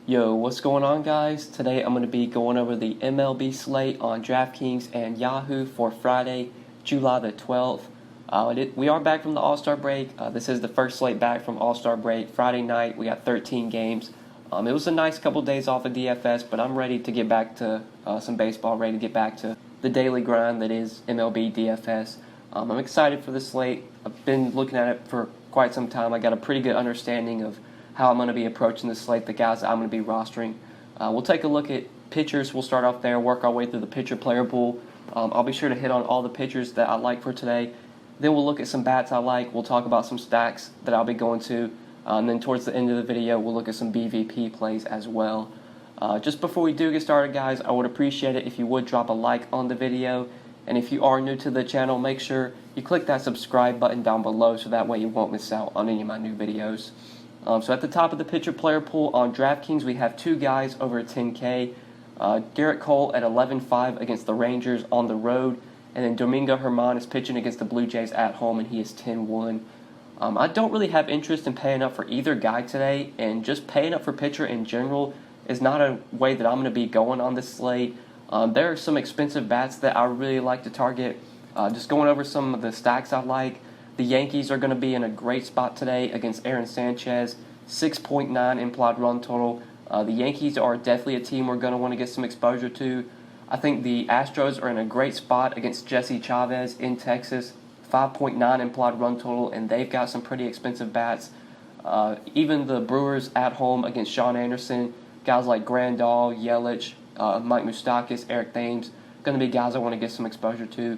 Yo, what's going on, guys? Today I'm going to be going over the MLB slate on DraftKings and Yahoo for Friday, July the 12th. We are back from the All-Star break. This is the first slate back from All-Star break. Friday night, we got 13 games. It was a nice couple days off of DFS, but I'm ready to get back to some baseball, ready to get back to the daily grind that is MLB DFS. I'm excited for this slate. I've been looking at it for quite some time. I got a pretty good understanding of how I'm going to be approaching the slate, the guys that I'm going to be rostering. We'll take a look at pitchers. We'll start off there, work our way through the pitcher-player pool. I'll be sure to hit on all the pitchers that I like for today. Then we'll look at some bats I like. We'll talk about some stacks that I'll be going to. And then towards the end of the video, we'll look at some BVP plays as well. Just before we do get started, guys, I would appreciate it if you would drop a like on the video. And if you are new to the channel, make sure you click that subscribe button down below so that way you won't miss out on any of my new videos. So at the top of the pitcher-player pool on DraftKings, we have two guys over 10K. Garrett Cole at 11.5 against the Rangers on the road. And then Domingo Germán is pitching against the Blue Jays at home, and he is 10-1. I don't really have interest in paying up for either guy today, and just paying up for pitcher in general is not a way that I'm going to be going on this slate. There are some expensive bats that I really like to target. Just going over some of the stacks I like. The Yankees are going to be in a great spot today against Aaron Sanchez, 6.9 implied run total. The Yankees are definitely a team we're going to want to get some exposure to. I think the Astros are in a great spot against Jesse Chavez in Texas, 5.9 implied run total, and they've got some pretty expensive bats. Even the Brewers at home against Sean Anderson, guys like Grandal, Yelich, Mike Moustakas, Eric Thames, going to be guys I want to get some exposure to.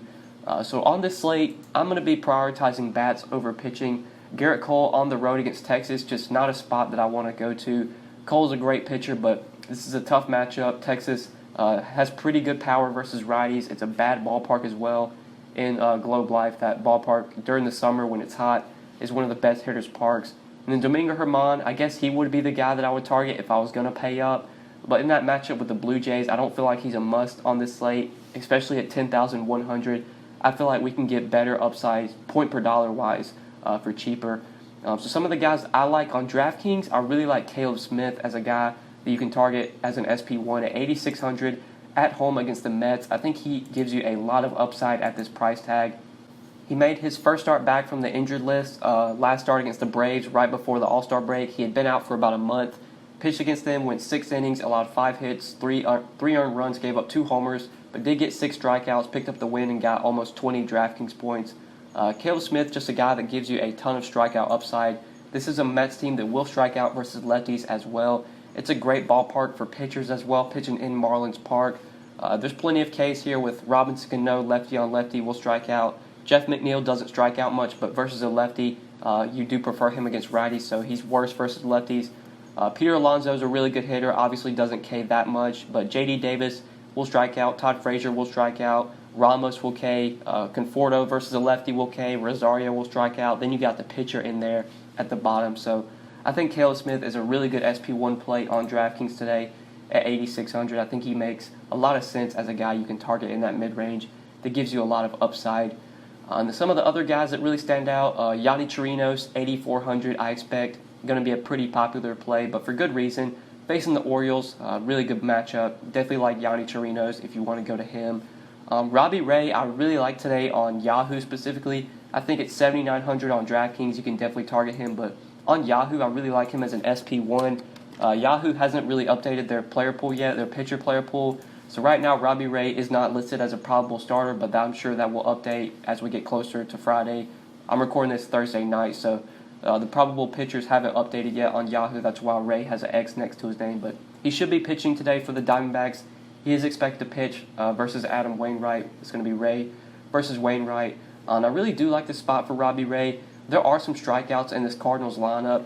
So on this slate, I'm going to be prioritizing bats over pitching. Garrett Cole on the road against Texas, just not a spot that I want to go to. Cole's a great pitcher, but this is a tough matchup. Texas has pretty good power versus righties. It's a bad ballpark as well in Globe Life. That ballpark during the summer when it's hot is one of the best hitters' parks. And then Domingo Germán, I guess he would be the guy that I would target if I was going to pay up. But in that matchup with the Blue Jays, I don't feel like he's a must on this slate, especially at 10,100. I feel like we can get better upside point per dollar wise for cheaper. So some of the guys I like on DraftKings, I really like Caleb Smith as a guy that you can target as an SP1 at 8,600 at home against the Mets. I think he gives you a lot of upside at this price tag. He made his first start back from the injured list last start against the Braves right before the All-Star break. He had been out for about a month. Pitched against them, went 6 innings, allowed 5 hits, 3 earned runs, gave up 2 homers, but did get 6 strikeouts, picked up the win, and got almost 20 DraftKings points. Caleb Smith, just a guy that gives you a ton of strikeout upside. This is a Mets team that will strike out versus lefties as well. It's a great ballpark for pitchers as well, pitching in Marlins Park. There's plenty of case here with Robinson Cano, lefty on lefty, will strike out. Jeff McNeil doesn't strike out much, but versus a lefty, you do prefer him against righties, so he's worse versus lefties. Peter Alonso is a really good hitter, obviously doesn't K that much, but J.D. Davis will strike out, Todd Frazier will strike out, Ramos will K, Conforto versus a lefty will K, Rosario will strike out, then you got the pitcher in there at the bottom. So I think Caleb Smith is a really good SP1 play on DraftKings today at 8,600. I think he makes a lot of sense as a guy you can target in that mid-range that gives you a lot of upside. Some of the other guys that really stand out, Yadi Chirinos, 8,400, I expect going to be a pretty popular play, but for good reason. Facing the Orioles, really good matchup. Definitely like Yadi Chirinos if you want to go to him. Robbie Ray, I really like today on Yahoo specifically. I think at 7,900 on DraftKings, you can definitely target him, but on Yahoo, I really like him as an SP1. Yahoo hasn't really updated their player pool yet, their pitcher player pool. So right now, Robbie Ray is not listed as a probable starter, but I'm sure that will update as we get closer to Friday. I'm recording this Thursday night, so the probable pitchers haven't updated yet on Yahoo. That's why Ray has an X next to his name. But he should be pitching today for the Diamondbacks. He is expected to pitch versus Adam Wainwright. It's going to be Ray versus Wainwright. And I really do like the spot for Robbie Ray. There are some strikeouts in this Cardinals lineup.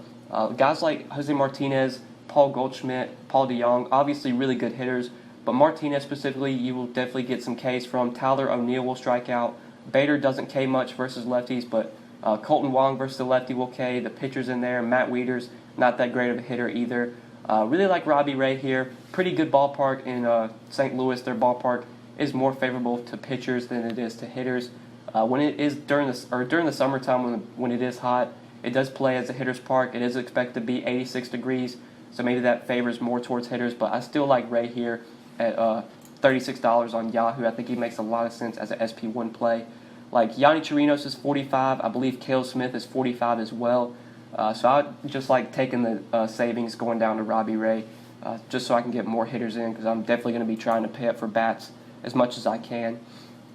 Guys like Jose Martinez, Paul Goldschmidt, Paul DeYoung, obviously really good hitters. But Martinez specifically, you will definitely get some Ks from. Tyler O'Neill will strike out. Bader doesn't K much versus lefties, but Colton Wong versus the lefty will K. The pitchers in there, Matt Wieters, not that great of a hitter either. Really like Robbie Ray here. Pretty good ballpark in St. Louis. Their ballpark is more favorable to pitchers than it is to hitters. When it is during the summertime when it is hot, it does play as a hitter's park. It is expected to be 86 degrees. so maybe that favors more towards hitters. But I still like Ray here at $36 on Yahoo. I think he makes a lot of sense as an SP1 play. Like Yanni Chirinos is 45. I believe Cale Smith is 45 as well. So I just like taking the savings going down to Robbie Ray, just so I can get more hitters in, because I'm definitely going to be trying to pay up for bats as much as I can.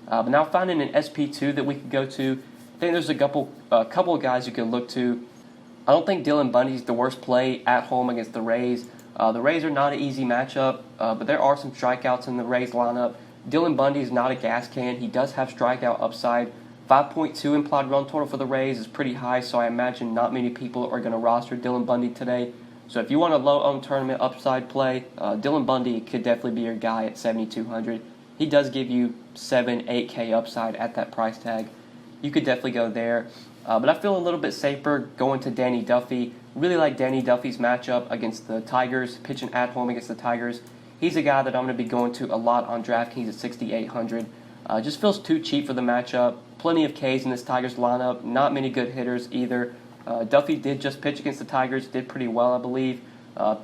But now finding an SP2 that we could go to, I think there's a couple of guys you can look to. I don't think Dylan Bundy's the worst play at home against the Rays. The Rays are not an easy matchup, but there are some strikeouts in the Rays lineup. Dylan Bundy is not a gas can. He does have strikeout upside. 5.2 implied run total for the Rays is pretty high, so I imagine not many people are going to roster Dylan Bundy today. So if you want a low-owned tournament upside play, Dylan Bundy could definitely be your guy at $7,200. He does give you 8K upside at that price tag. You could definitely go there. But I feel a little bit safer going to Danny Duffy. Really like Danny Duffy's matchup against the Tigers, pitching at home against the Tigers. He's a guy that I'm going to be going to a lot on DraftKings at $6,800. Just feels too cheap for the matchup. Plenty of Ks in this Tigers lineup. Not many good hitters either. Duffy did just pitch against the Tigers. Did pretty well, I believe.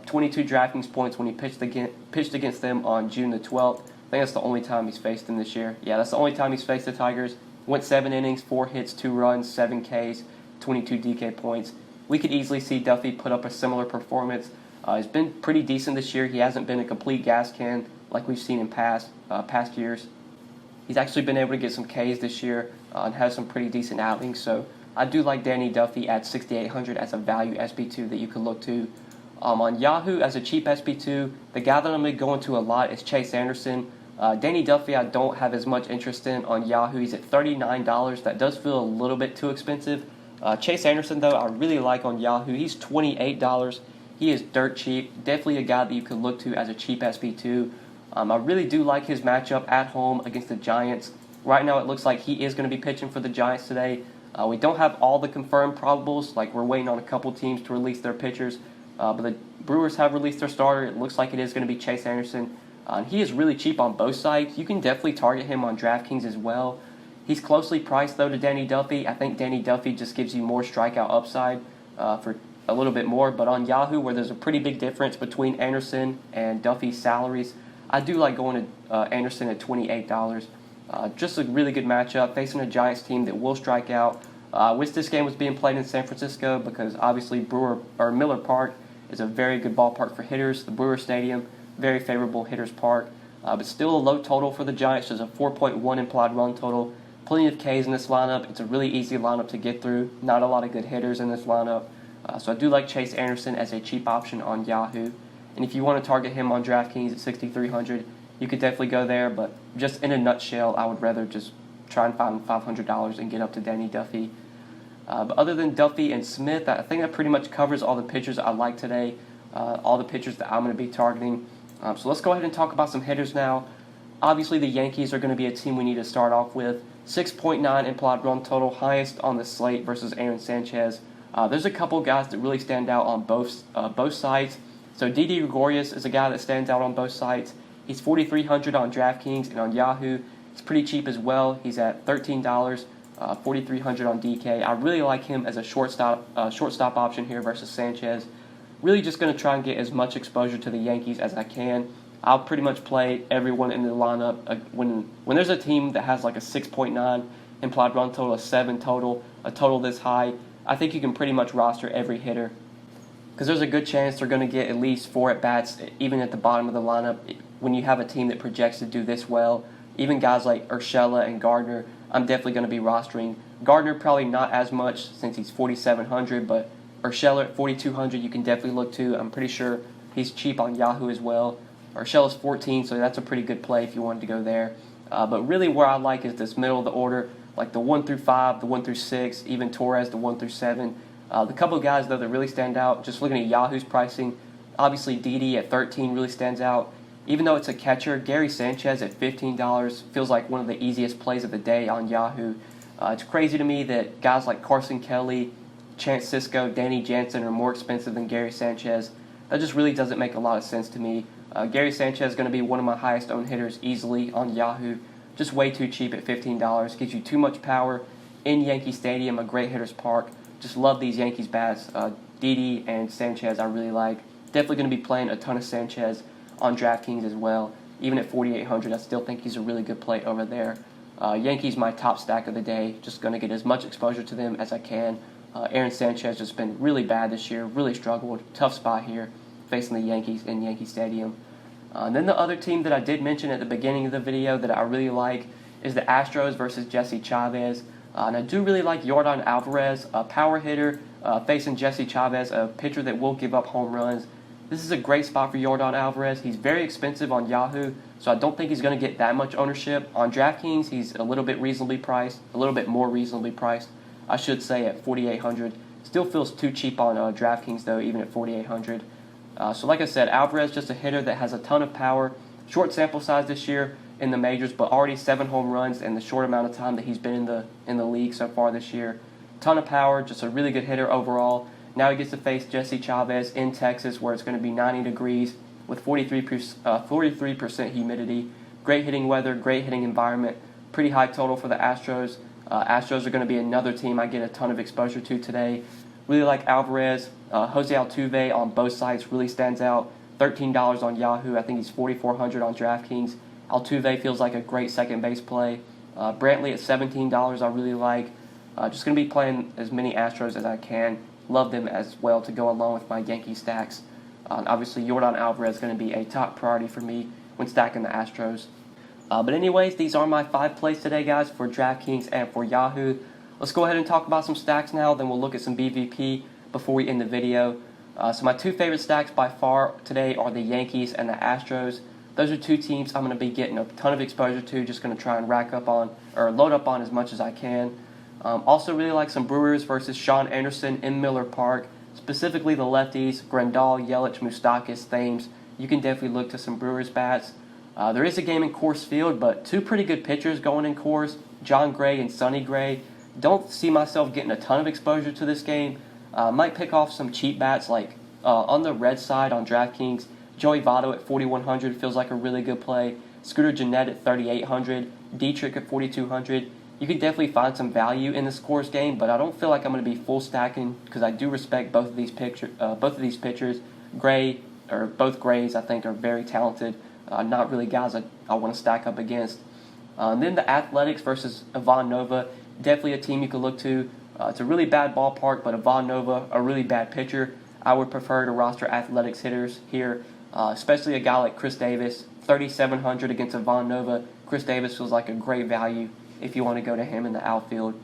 22 DraftKings points when he pitched against them on June the 12th. I think that's the only time he's faced them this year. Yeah, that's the only time he's faced the Tigers. Went 7 innings, 4 hits, 2 runs, 7 Ks, 22 DK points. We could easily see Duffy put up a similar performance. He's been pretty decent this year. He hasn't been a complete gas can like we've seen in past years. He's actually been able to get some Ks this year and has some pretty decent outings. So I do like Danny Duffy at $6,800 as a value SP2 that you could look to. On Yahoo, as a cheap SP2, the guy that I'm going to go into a lot is Chase Anderson. Danny Duffy I don't have as much interest in on Yahoo. He's at $39. That does feel a little bit too expensive. Chase Anderson, though, I really like on Yahoo. He's $28. He is dirt cheap. Definitely a guy that you could look to as a cheap SP2. I really do like his matchup at home against the Giants. Right now it looks like he is going to be pitching for the Giants today. We don't have all the confirmed probables. Like, we're waiting on a couple teams to release their pitchers. But the Brewers have released their starter. It looks like it is going to be Chase Anderson. He is really cheap on both sides. You can definitely target him on DraftKings as well. He's closely priced, though, to Danny Duffy. I think Danny Duffy just gives you more strikeout upside for a little bit more. But on Yahoo, where there's a pretty big difference between Anderson and Duffy's salaries, I do like going to Anderson at $28. Just a really good matchup, facing a Giants team that will strike out. I wish this game was being played in San Francisco, because obviously Miller Park is a very good ballpark for hitters. The Brewer Stadium, very favorable hitters park. But still a low total for the Giants. There's a 4.1 implied run total. Plenty of Ks in this lineup. It's a really easy lineup to get through. Not a lot of good hitters in this lineup. So I do like Chase Anderson as a cheap option on Yahoo. And if you want to target him on DraftKings at $6,300, you could definitely go there. But just in a nutshell, I would rather just try and find $500 and get up to Danny Duffy. But other than Duffy and Smith, I think that pretty much covers all the pitchers I like today, all the pitchers that I'm going to be targeting. So let's go ahead and talk about some hitters now. Obviously, the Yankees are going to be a team we need to start off with. 6.9 implied run total, highest on the slate versus Aaron Sanchez. There's a couple guys that really stand out on both sides. So Didi Gregorius is a guy that stands out on both sides. He's $4,300 on DraftKings, and on Yahoo, it's pretty cheap as well. He's at $13, $4,300 on DK. I really like him as a shortstop option here versus Sanchez. Really just going to try and get as much exposure to the Yankees as I can. I'll pretty much play everyone in the lineup. When there's a team that has like a 6.9 implied run total, a 7 total, a total this high, I think you can pretty much roster every hitter, because there's a good chance they're going to get at least 4 at-bats, even at the bottom of the lineup. When you have a team that projects to do this well, even guys like Urshela and Gardner, I'm definitely going to be rostering. Gardner probably not as much since he's $4,700, but Urshela at $4,200 you can definitely look to. I'm pretty sure he's cheap on Yahoo as well. Urshela's $14, so that's a pretty good play if you wanted to go there. But really where I like is this middle of the order, like the 1 through 5, the 1 through 6, even Torres, the 1 through 7. The couple of guys, though, that really stand out, just looking at Yahoo's pricing, obviously Didi at $13 really stands out. Even though it's a catcher, Gary Sanchez at $15 feels like one of the easiest plays of the day on Yahoo. It's crazy to me that guys like Carson Kelly, Chance Sisco, Danny Jansen are more expensive than Gary Sanchez. That just really doesn't make a lot of sense to me. Gary Sanchez is going to be one of my highest owned hitters easily on Yahoo. Just way too cheap at $15. Gives you too much power in Yankee Stadium, a great hitter's park. Just love these Yankees bats. Didi and Sanchez I really like. Definitely going to be playing a ton of Sanchez on DraftKings as well. Even at 4,800, I still think he's a really good play over there. Yankees, my top stack of the day. Just going to get as much exposure to them as I can. Aaron Sanchez has been really bad this year, really struggled. Tough spot here facing the Yankees in Yankee Stadium. And then the other team that I did mention at the beginning of the video that I really like is the Astros versus Jesse Chavez. And I do really like Yordan Alvarez, a power hitter, facing Jesse Chavez, a pitcher that will give up home runs. This is a great spot for Yordan Alvarez. He's very expensive on Yahoo, so I don't think he's going to get that much ownership. On DraftKings, he's a little bit more reasonably priced, I should say, at 4,800. Still feels too cheap on DraftKings, though, even at 4,800. So like I said, Alvarez just a hitter that has a ton of power. Short sample size this year in the majors, but already 7 home runs in the short amount of time that he's been in the league so far this year. Ton of power, just a really good hitter overall. Now he gets to face Jesse Chavez in Texas, where it's going to be 90 degrees with 43% humidity. Great hitting weather, great hitting environment. Pretty high total for the Astros. Astros are going to be another team I get a ton of exposure to today. Really like Alvarez. Jose Altuve on both sites really stands out. $13 on Yahoo. I think he's 4,400 on DraftKings. Altuve feels like a great second base play. Brantley at $17 I really like. Just going to be playing as many Astros as I can. Love them as well to go along with my Yankee stacks. Obviously, Yordan Alvarez is going to be a top priority for me when stacking the Astros. But anyways, these are my 5 plays today, guys, for DraftKings and for Yahoo. Let's go ahead and talk about some stacks now, then we'll look at some BVP before we end the video. So my 2 favorite stacks by far today are the Yankees and the Astros. Those are 2 teams I'm going to be getting a ton of exposure to, just going to try and load up on as much as I can. Also really like some Brewers versus Sean Anderson in Miller Park, specifically the lefties, Grandal, Yelich, Moustakas, Thames. You can definitely look to some Brewers bats. There is a game in Coors Field, but 2 pretty good pitchers going in Coors, John Gray and Sonny Gray. Don't see myself getting a ton of exposure to this game. Might pick off some cheap bats like on the red side on DraftKings. Joey Votto at 4,100 feels like a really good play. Scooter Gennett at 3,800. Dietrich at 4,200. You can definitely find some value in the Coors game, but I don't feel like I'm going to be full stacking because I do respect both of these pitchers. Both Grays, I think, are very talented. Not really guys I want to stack up against. Then the Athletics versus Ivan Nova. Definitely a team you could look to. It's a really bad ballpark, but Ivan Nova, a really bad pitcher. I would prefer to roster Athletics hitters here, especially a guy like Chris Davis. 3,700 against Ivan Nova. Chris Davis feels like a great value if you want to go to him in the outfield.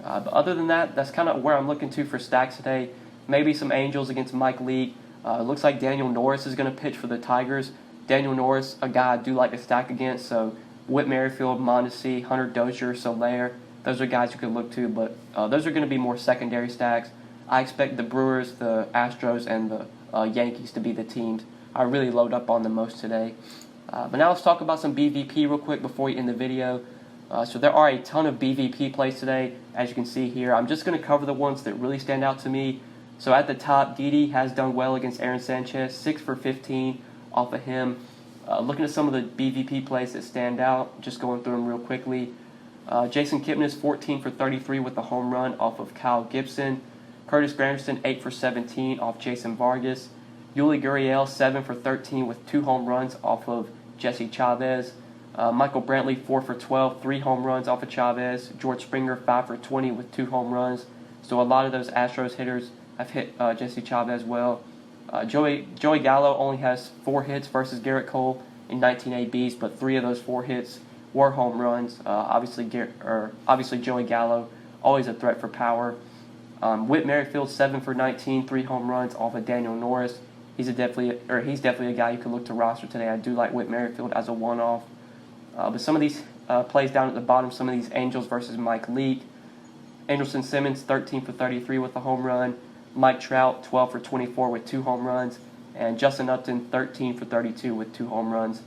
But other than that, that's kind of where I'm looking to for stacks today. Maybe some Angels against Mike Leake. Looks like Daniel Norris is going to pitch for the Tigers. Daniel Norris, a guy I do like to stack against, so Whit Merrifield, Mondesi, Hunter Dozier, Soler, those are guys you could look to, but those are going to be more secondary stacks. I expect the Brewers, the Astros, and the Yankees to be the teams I really load up on the most today. But now let's talk about some BVP real quick before we end the video. So there are a ton of BVP plays today, as you can see here. I'm just going to cover the ones that really stand out to me. So at the top, Didi has done well against Aaron Sanchez, 6 for 15 off of him. Looking at some of the BVP plays that stand out, just going through them real quickly. Jason Kipnis, 14 for 33 with a home run off of Kyle Gibson. Curtis Granderson, 8 for 17 off Jason Vargas. Yuli Gurriel, 7 for 13 with 2 home runs off of Jesse Chavez. Michael Brantley, 4 for 12, 3 home runs off of Chavez. George Springer, 5 for 20 with 2 home runs. So a lot of those Astros hitters have hit Jesse Chavez well. Joey Gallo only has 4 hits versus Garrett Cole in 19 ABs, but 3 of those 4 hits were home runs. Obviously Joey Gallo, always a threat for power. Whit Merrifield, 7 for 19, 3 home runs off of Daniel Norris. He's definitely a guy you can look to roster today. I do like Whit Merrifield as a one-off. But some of these plays down at the bottom, some of these Angels versus Mike Leake. Andrelton Simmons, 13 for 33 with a home run. Mike Trout, 12 for 24 with 2 home runs. And Justin Upton, 13 for 32 with 2 home runs.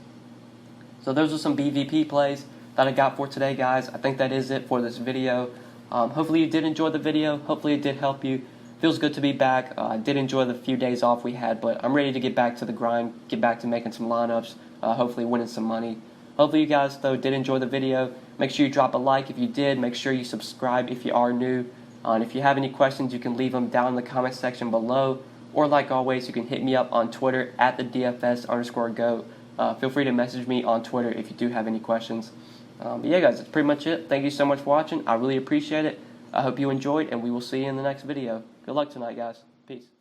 So those are some BVP plays that I got for today, guys. I think that is it for this video. Hopefully you did enjoy the video. Hopefully it did help you. Feels good to be back. I did enjoy the few days off we had, but I'm ready to get back to the grind, get back to making some lineups, hopefully winning some money. Hopefully you guys, though, did enjoy the video. Make sure you drop a like if you did. Make sure you subscribe if you are new. And if you have any questions, you can leave them down in the comment section below. or like always, you can hit me up on Twitter at the DFS_GOAT. Feel free to message me on Twitter if you do have any questions. But yeah, guys, that's pretty much it. Thank you so much for watching. I really appreciate it. I hope you enjoyed, and we will see you in the next video. Good luck tonight, guys. Peace.